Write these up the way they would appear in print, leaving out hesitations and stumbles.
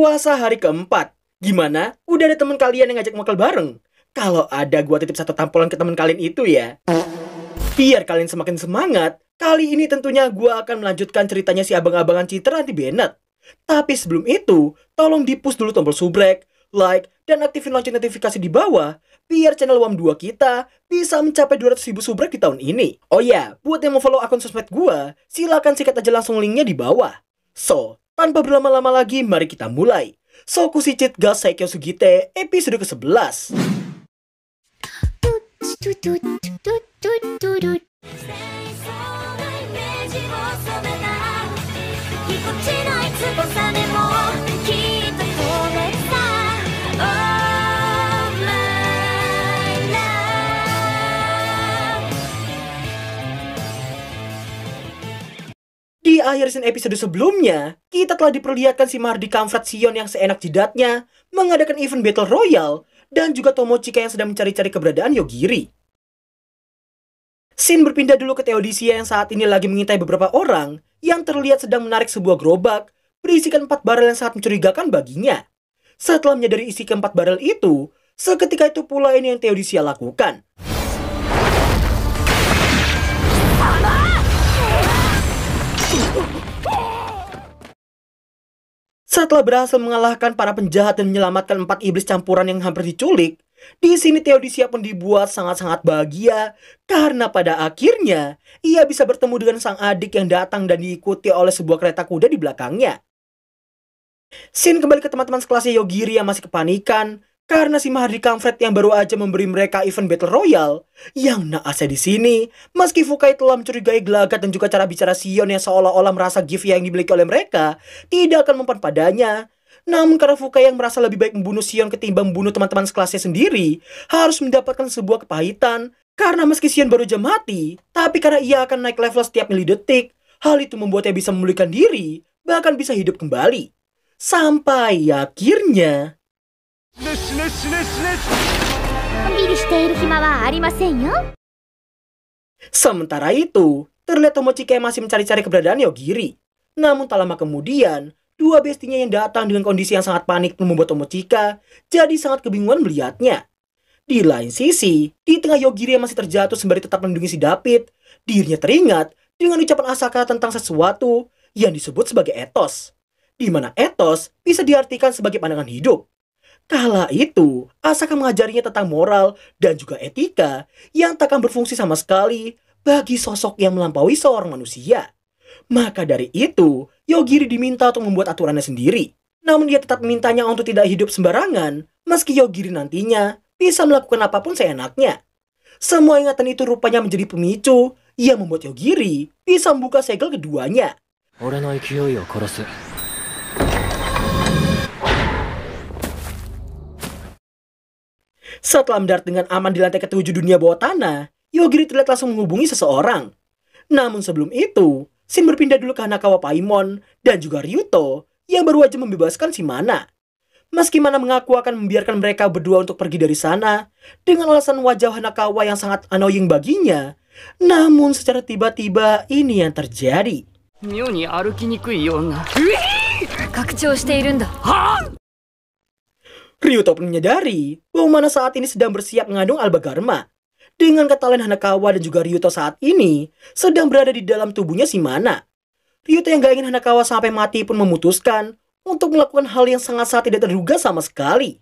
Puasa hari keempat. Gimana? Udah ada teman kalian yang ngajak makan bareng? Kalau ada, gua titip satu tampolan ke teman kalian itu ya. Biar kalian semakin semangat, kali ini tentunya gua akan melanjutkan ceritanya si abang-abangan Citra anti Bennett. Tapi sebelum itu, tolong di-push dulu tombol subrek, like, dan aktifin lonceng notifikasi di bawah, biar channel WAM2 kita bisa mencapai 200.000 subrek di tahun ini. Oh ya, buat yang mau follow akun sosmed gua, silakan sikat aja langsung linknya di bawah. So, tanpa berlama-lama lagi, mari kita mulai. Sokushichet ga Seikyo Sugite, episode ke-11. Di akhir scene episode sebelumnya, kita telah diperlihatkan si Mardi Kampret Sion yang seenak jidatnya mengadakan event Battle Royale dan juga Tomochika yang sedang mencari-cari keberadaan Yogiri. Scene berpindah dulu ke Theodisia yang saat ini lagi mengintai beberapa orang yang terlihat sedang menarik sebuah gerobak berisikan 4 barel yang sangat mencurigakan baginya. Setelah menyadari isi ke-4 barel itu, seketika itu pula ini yang Theodisia lakukan. Setelah berhasil mengalahkan para penjahat dan menyelamatkan 4 iblis campuran yang hampir diculik, di sini Theodisia pun dibuat sangat-sangat bahagia karena pada akhirnya ia bisa bertemu dengan sang adik yang datang dan diikuti oleh sebuah kereta kuda di belakangnya. Scene kembali ke teman-teman sekelasnya Yogiri yang masih kepanikan karena si Mardi Kampret yang baru aja memberi mereka event Battle Royale. Yang naasnya di sini, meski Fukai telah mencurigai gelagat dan juga cara bicara Sion yang seolah-olah merasa gift yang dimiliki oleh mereka tidak akan mempan padanya. Namun karena Fukai yang merasa lebih baik membunuh Sion ketimbang membunuh teman-teman sekelasnya sendiri, harus mendapatkan sebuah kepahitan. Karena meski Sion baru aja mati, tapi karena ia akan naik level setiap milidetik, hal itu membuatnya bisa memulihkan diri, bahkan bisa hidup kembali. Sampai akhirnya... Sementara itu, terlihat Tomochika yang masih mencari-cari keberadaan Yogiri. Namun tak lama kemudian, dua bestinya yang datang dengan kondisi yang sangat panik pun membuat Tomochika jadi sangat kebingungan melihatnya. Di lain sisi, di tengah Yogiri yang masih terjatuh sembari tetap melindungi si David, dirinya teringat dengan ucapan Asaka tentang sesuatu yang disebut sebagai etos. Di mana etos bisa diartikan sebagai pandangan hidup. Kala itu, Asaka mengajarinya tentang moral dan juga etika yang takkan berfungsi sama sekali bagi sosok yang melampaui seorang manusia. Maka dari itu, Yogiri diminta untuk membuat aturannya sendiri. Namun dia tetap memintanya untuk tidak hidup sembarangan, meski Yogiri nantinya bisa melakukan apapun seenaknya. Semua ingatan itu rupanya menjadi pemicu yang membuat Yogiri bisa membuka segel keduanya. Setelah mendarat dengan aman di lantai ke-7 dunia bawah tanah, Yogiri terlihat langsung menghubungi seseorang. Namun sebelum itu, Shin berpindah dulu ke Hanakawa Paimon dan juga Ryuto yang baru aja membebaskan si Mana. Meski Mana mengaku akan membiarkan mereka berdua untuk pergi dari sana dengan alasan wajah Hanakawa yang sangat annoying baginya, namun secara tiba-tiba ini yang terjadi. Ryuto pun menyadari bahwa Mana saat ini sedang bersiap mengandung Albagarma. Dengan kata lain, Hanakawa dan juga Ryuto saat ini sedang berada di dalam tubuhnya si Mana. Ryuto yang gak ingin Hanakawa sampai mati pun memutuskan untuk melakukan hal yang sangat-sangat tidak terduga sama sekali.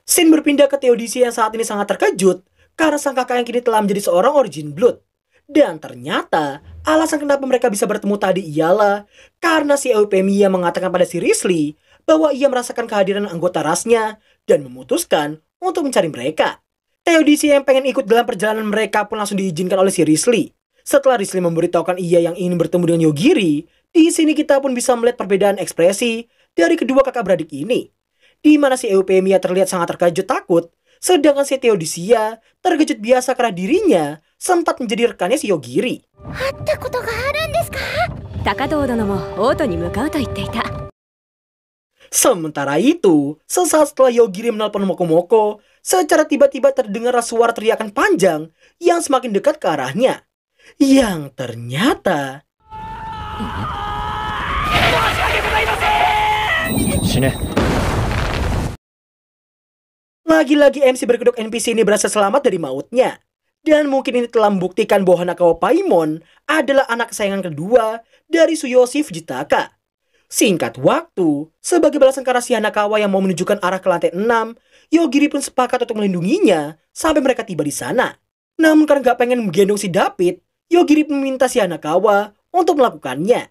Shin berpindah ke Theodisia yang saat ini sangat terkejut karena sang kakak yang kini telah menjadi seorang Origin Blood. Dan ternyata alasan kenapa mereka bisa bertemu tadi ialah karena si Eupemia mengatakan pada si Risley bahwa ia merasakan kehadiran anggota rasnya dan memutuskan untuk mencari mereka. Theodisia yang pengen ikut dalam perjalanan mereka pun langsung diizinkan oleh si Risley. Setelah Risley memberitahukan ia yang ingin bertemu dengan Yogiri, di sini kita pun bisa melihat perbedaan ekspresi dari kedua kakak beradik ini. Di mana si Eupemia terlihat sangat terkejut takut, sedangkan si Theodisia terkejut biasa karena dirinya sempat menjadi rekannya si Yogiri. Sementara itu, sesaat setelah Yogiri menelpon Mokomoko, secara tiba-tiba terdengar suara teriakan panjang yang semakin dekat ke arahnya. Yang ternyata lagi-lagi MC berkedok NPC ini berasa selamat dari mautnya. Dan mungkin ini telah membuktikan bahwa Hanakawa Paimon adalah anak kesayangan kedua dari Tsuyoshi Fujitaka. Singkat waktu, sebagai balasan karena si Hanakawa yang mau menunjukkan arah ke lantai 6, Yogiri pun sepakat untuk melindunginya sampai mereka tiba di sana. Namun karena gak pengen menggendong si David, Yogiri meminta si Hanakawa untuk melakukannya.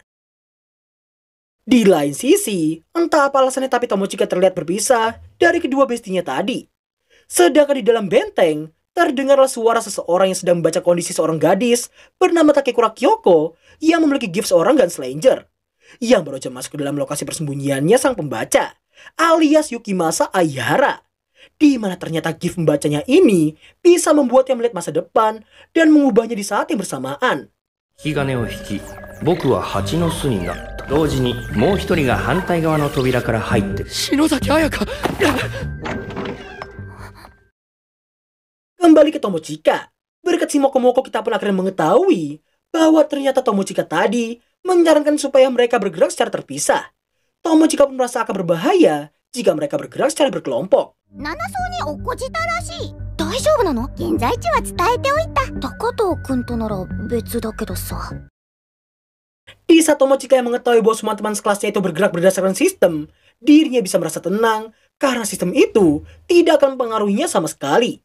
Di lain sisi, entah apa alasannya tapi Tomochika terlihat berpisah dari kedua bestinya tadi. Sedangkan di dalam benteng, terdengarlah suara seseorang yang sedang membaca kondisi seorang gadis bernama Takekura Kyoko yang memiliki gift seorang Gunslinger. Yang baru aja masuk ke dalam lokasi persembunyiannya sang pembaca, alias Yukimasa Aihara. Di mana ternyata gift membacanya ini bisa membuatnya melihat masa depan dan mengubahnya di saat yang bersamaan. 引き金を引き、僕は蜂の巣になった。同時にもう一人が反対側の扉から入って篠崎彩香。Kembali ke Tomochika, berkat si Mokomoko kita pun akhirnya mengetahui bahwa ternyata Tomochika tadi menyarankan supaya mereka bergerak secara terpisah. Tomochika pun merasa akan berbahaya jika mereka bergerak secara berkelompok. 7層に落っこちたらしい。大丈夫なの？現在地は伝えておいた。高藤くんとなら別だけどさ。Di saat Tomochika yang mengetahui bahwa semua teman sekelasnya itu bergerak berdasarkan sistem, dirinya bisa merasa tenang karena sistem itu tidak akan mempengaruhinya sama sekali.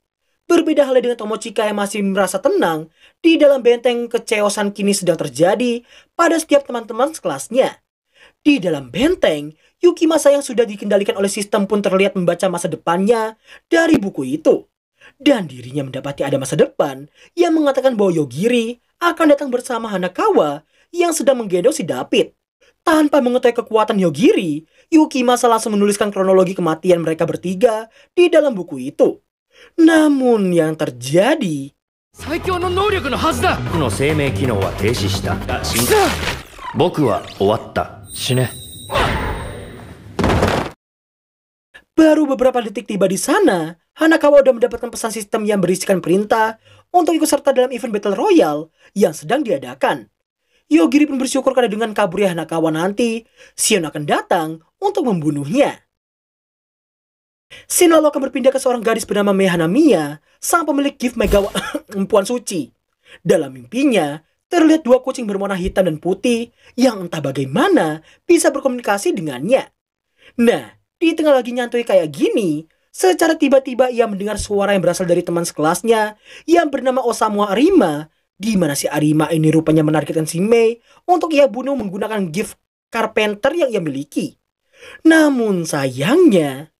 Berbeda halnya dengan Tomochika yang masih merasa tenang, di dalam benteng kechaosan kini sedang terjadi pada setiap teman-teman sekelasnya. Di dalam benteng, Yukimasa yang sudah dikendalikan oleh sistem pun terlihat membaca masa depannya dari buku itu. Dan dirinya mendapati ada masa depan yang mengatakan bahwa Yogiri akan datang bersama Hanakawa yang sedang menggendong si David. Tanpa mengetahui kekuatan Yogiri, Yukimasa langsung menuliskan kronologi kematian mereka bertiga di dalam buku itu. Namun yang terjadi... 最強の能力のはずだ。僕の生命機能は停止した。死んだ。僕は終わった。死ね。 Baru beberapa detik tiba di sana, Hanakawa udah mendapatkan pesan sistem yang berisikan perintah untuk ikut serta dalam event Battle Royale yang sedang diadakan. Yogiri pun bersyukur karena dengan kaburnya Hanakawa nanti, Shion akan datang untuk membunuhnya. Scene lalu akan berpindah ke seorang gadis bernama Mei Hanamiya, sang pemilik gift Megawa Empuan Suci. Dalam mimpinya, terlihat dua kucing berwarna hitam dan putih yang entah bagaimana bisa berkomunikasi dengannya. Nah, di tengah lagi nyantui kayak gini, secara tiba-tiba ia mendengar suara yang berasal dari teman sekelasnya yang bernama Osamu Arima, di mana si Arima ini rupanya menargetkan si Mei untuk ia bunuh menggunakan gift Carpenter yang ia miliki. Namun sayangnya,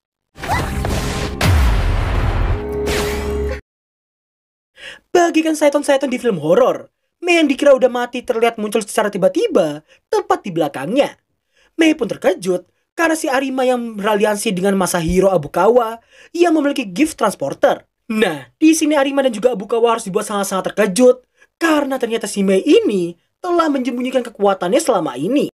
bagikan Saiton-Saiton di film horor, Mei yang dikira udah mati terlihat muncul secara tiba-tiba tepat di belakangnya. Mei pun terkejut karena si Arima yang beraliansi dengan Masahiro Abukawa yang memiliki gift transporter. Nah, di sini Arima dan juga Abukawa harus dibuat sangat-sangat terkejut karena ternyata si Mei ini telah menyembunyikan kekuatannya selama ini.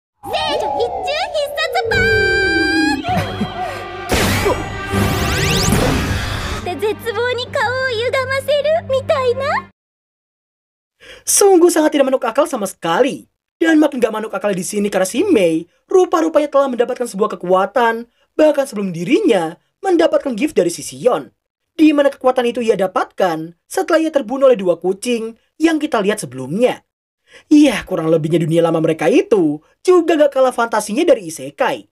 Sungguh sangat tidak masuk akal sama sekali. Dan makin gak masuk akal di sini karena si Mei rupa-rupanya telah mendapatkan sebuah kekuatan bahkan sebelum dirinya mendapatkan gift dari si Shion. Di mana kekuatan itu ia dapatkan setelah ia terbunuh oleh dua kucing yang kita lihat sebelumnya. Iya, kurang lebihnya dunia lama mereka itu juga gak kalah fantasinya dari isekai.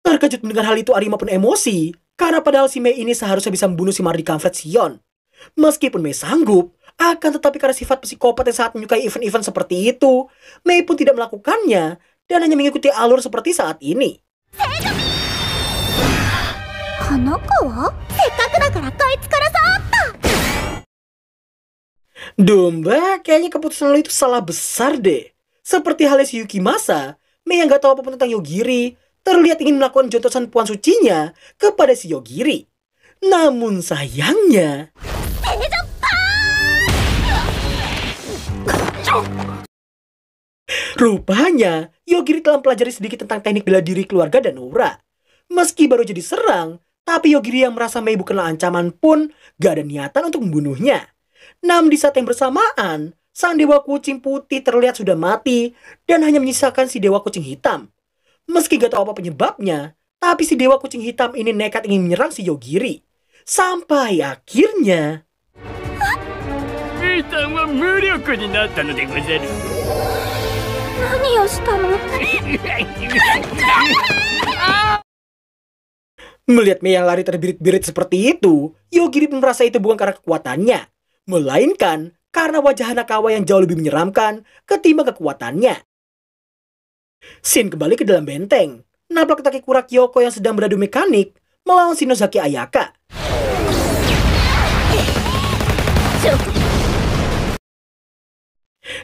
Terkejut mendengar hal itu, Arima pun emosi karena padahal si Mei ini seharusnya bisa membunuh si Mardi Kamflet Shion. Meskipun Mei sanggup, akan tetapi karena sifat psikopat yang sangat menyukai event-event seperti itu, Mei pun tidak melakukannya dan hanya mengikuti alur seperti saat ini. Domba, kayaknya keputusan lo itu salah besar deh. Seperti halnya si Yukimasa, Mei yang gak tahu apapun tentang Yogiri terlihat ingin melakukan jontosan puan sucinya kepada si Yogiri. Namun sayangnya, rupanya Yogiri telah mempelajari sedikit tentang teknik bela diri keluarga dan Nora. Meski baru jadi serang, tapi Yogiri yang merasa Mei bukanlah ancaman pun gak ada niatan untuk membunuhnya. Namun di saat yang bersamaan, sang dewa kucing putih terlihat sudah mati dan hanya menyisakan si dewa kucing hitam. Meski gak tahu apa penyebabnya, tapi si dewa kucing hitam ini nekat ingin menyerang si Yogiri. Sampai akhirnya... Melihat Mei yang lari terbirit-birit seperti itu, Yogiri pun merasa itu bukan karena kekuatannya, melainkan karena wajah Hanakawa yang jauh lebih menyeramkan ketimbang kekuatannya. Shin kembali ke dalam benteng, nabrak Takekura Kyoko yang sedang beradu mekanik melawan Shinozaki Ayaka.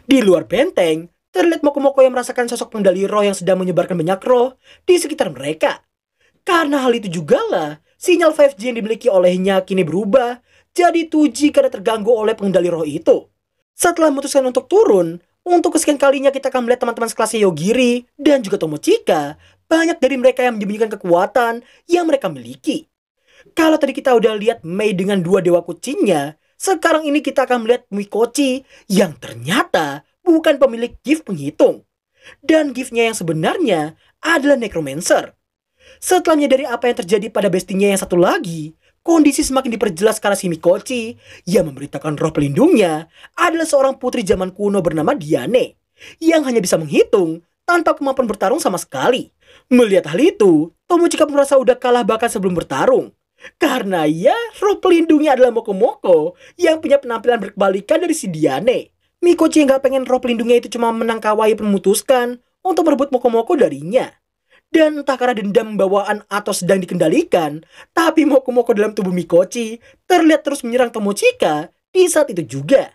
Di luar benteng, terlihat Mokomoko yang merasakan sosok pengendali roh yang sedang menyebarkan banyak roh di sekitar mereka. Karena hal itu jugalah, sinyal 5G yang dimiliki olehnya kini berubah jadi 2G karena terganggu oleh pengendali roh itu. Setelah memutuskan untuk turun, untuk kesekian kalinya kita akan melihat teman-teman sekelasnya Yogiri dan juga Tomochika, banyak dari mereka yang menyembunyikan kekuatan yang mereka miliki. Kalau tadi kita udah lihat Mei dengan dua dewa kucingnya, sekarang ini kita akan melihat Mikochi yang ternyata bukan pemilik gift penghitung. Dan giftnya yang sebenarnya adalah Necromancer. Setelah menyadari apa yang terjadi pada bestinya yang satu lagi, kondisi semakin diperjelas karena si Mikochi yang memberitakan roh pelindungnya adalah seorang putri zaman kuno bernama Diane, yang hanya bisa menghitung tanpa kemampuan bertarung sama sekali. Melihat hal itu, Tomochika merasa udah kalah bahkan sebelum bertarung. Karena ya, roh pelindungnya adalah Mokomoko yang punya penampilan berkebalikan dari si Diane. Mikochi yang gak pengen roh pelindungnya itu cuma menang kawaii memutuskan untuk merebut Mokomoko darinya. Dan entah karena dendam bawaan atau sedang dikendalikan, tapi Mokomoko dalam tubuh Mikochi terlihat terus menyerang Tomochika di saat itu juga.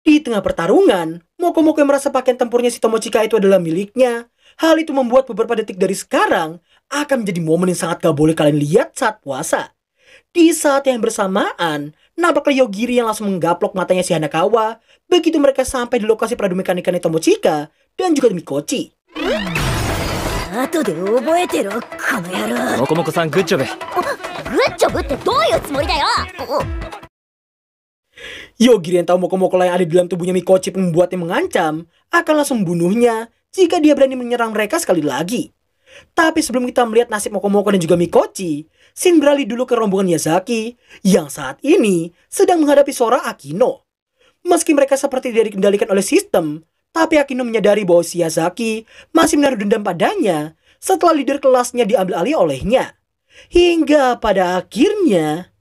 Di tengah pertarungan, Mokomoko yang merasa pakaian tempurnya si Tomochika itu adalah miliknya. Hal itu membuat beberapa detik dari sekarang akan menjadi momen yang sangat gak boleh kalian lihat saat puasa. Di saat yang bersamaan, nampaknya Yogiri yang langsung menggaplok matanya si Hanakawa begitu mereka sampai di lokasi peradu mekanikanya Tomochika dan juga Mikochi. Mokomoko-san, good job. Yogiri yang tahu Mokomoko yang ada di dalam tubuhnya Mikochi membuatnya mengancam akan langsung membunuhnya jika dia berani menyerang mereka sekali lagi. Tapi sebelum kita melihat nasib Mokomoko dan juga Mikochi, Shin beralih dulu ke rombongan Yazaki yang saat ini sedang menghadapi Sora Akino. Meski mereka seperti tidak dikendalikan oleh sistem, tapi Akino menyadari bahwa si Yazaki masih menaruh dendam padanya setelah leader kelasnya diambil alih olehnya. Hingga pada akhirnya...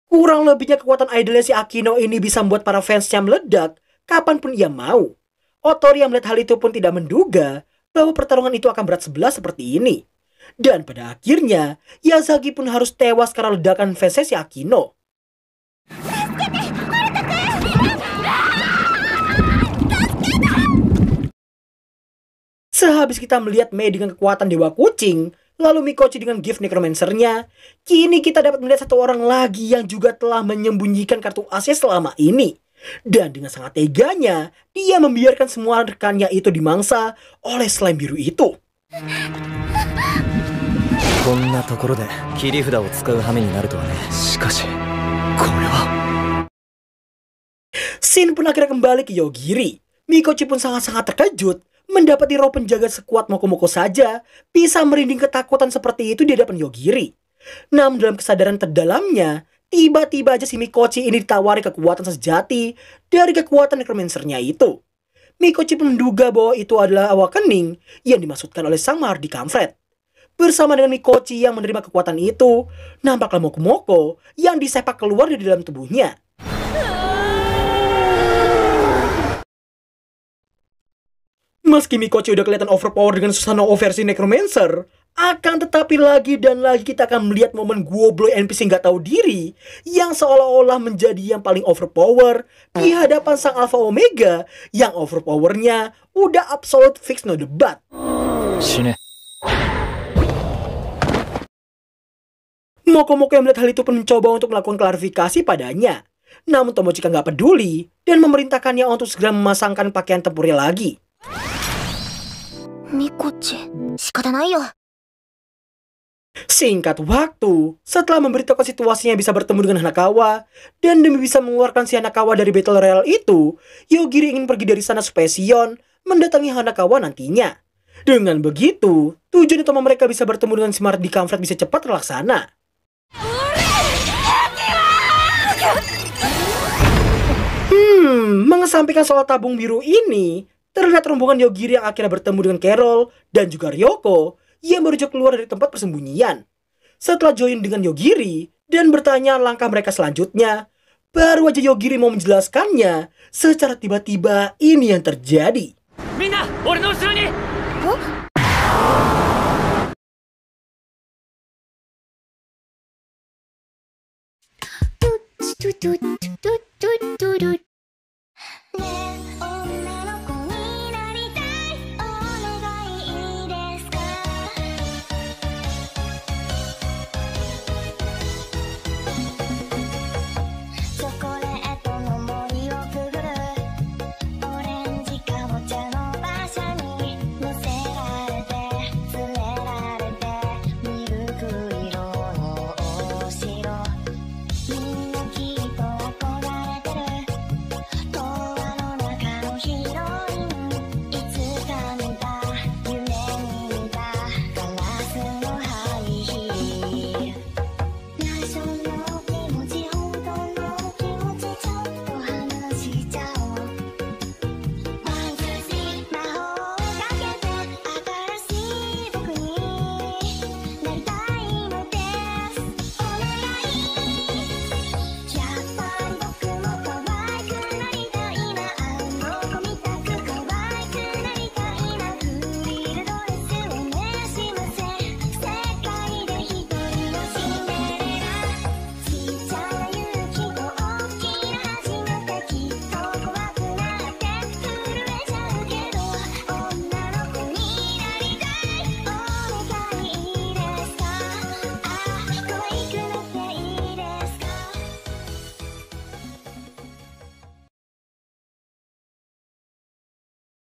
Kurang lebihnya kekuatan idolnya si Akino ini bisa membuat para fansnya meledak kapanpun ia mau. Otori yang melihat hal itu pun tidak menduga bahwa pertarungan itu akan berat sebelah seperti ini. Dan pada akhirnya, Yazaki pun harus tewas karena ledakan fansnya si Akino. Sehabis kita melihat Mei dengan kekuatan Dewa Kucing, lalu Mikochi dengan gift Necromancer-nya, kini kita dapat melihat satu orang lagi yang juga telah menyembunyikan kartu asnya selama ini. Dan dengan sangat teganya, dia membiarkan semua rekannya itu dimangsa oleh slime biru itu. Shin pun akhirnya kembali ke Yogiri. Mikochi pun sangat-sangat terkejut mendapati roh penjaga sekuat Mokomoko saja bisa merinding ketakutan seperti itu di hadapan Yogiri. Namun dalam kesadaran terdalamnya, tiba-tiba aja si Mikochi ini ditawari kekuatan sejati dari kekuatan Necromancer-nya itu. Mikochi pun menduga bahwa itu adalah awakening yang dimaksudkan oleh sang Mahardi Kampret. Bersama dengan Mikochi yang menerima kekuatan itu, nampaklah Mokomoko yang disepak keluar dari dalam tubuhnya. Meski Mikochi udah kelihatan overpower dengan Susanoo versi Necromancer, akan tetapi lagi dan lagi kita akan melihat momen Guobloy NPC nggak tahu diri yang seolah-olah menjadi yang paling overpower di hadapan sang Alpha Omega yang overpowernya udah absolute fix no debat. Mokomoko yang melihat hal itu pun mencoba untuk melakukan klarifikasi padanya. Namun Tomochika nggak peduli dan memerintahkannya untuk segera memasangkan pakaian tempurnya lagi. Mikochi, shikata yo. Singkat waktu, setelah memberitahukan situasinya bisa bertemu dengan Hanakawa, dan demi bisa mengeluarkan si Hanakawa dari Battle Royale itu, Yogiri ingin pergi dari sana supaya Shion mendatangi Hanakawa nantinya. Dengan begitu, tujuan utama mereka bisa bertemu dengan si Mardi Kampret bisa cepat terlaksana. Mengesampingkan soal tabung biru ini, terlihat rombongan Yogiri yang akhirnya bertemu dengan Carol dan juga Ryoko yang baru saja keluar dari tempat persembunyian. Setelah join dengan Yogiri dan bertanya langkah mereka selanjutnya, baru aja Yogiri mau menjelaskannya, secara tiba-tiba ini yang terjadi. Minna, ore no ushiro ni! Tut, tut, tut, tut, tut, tut.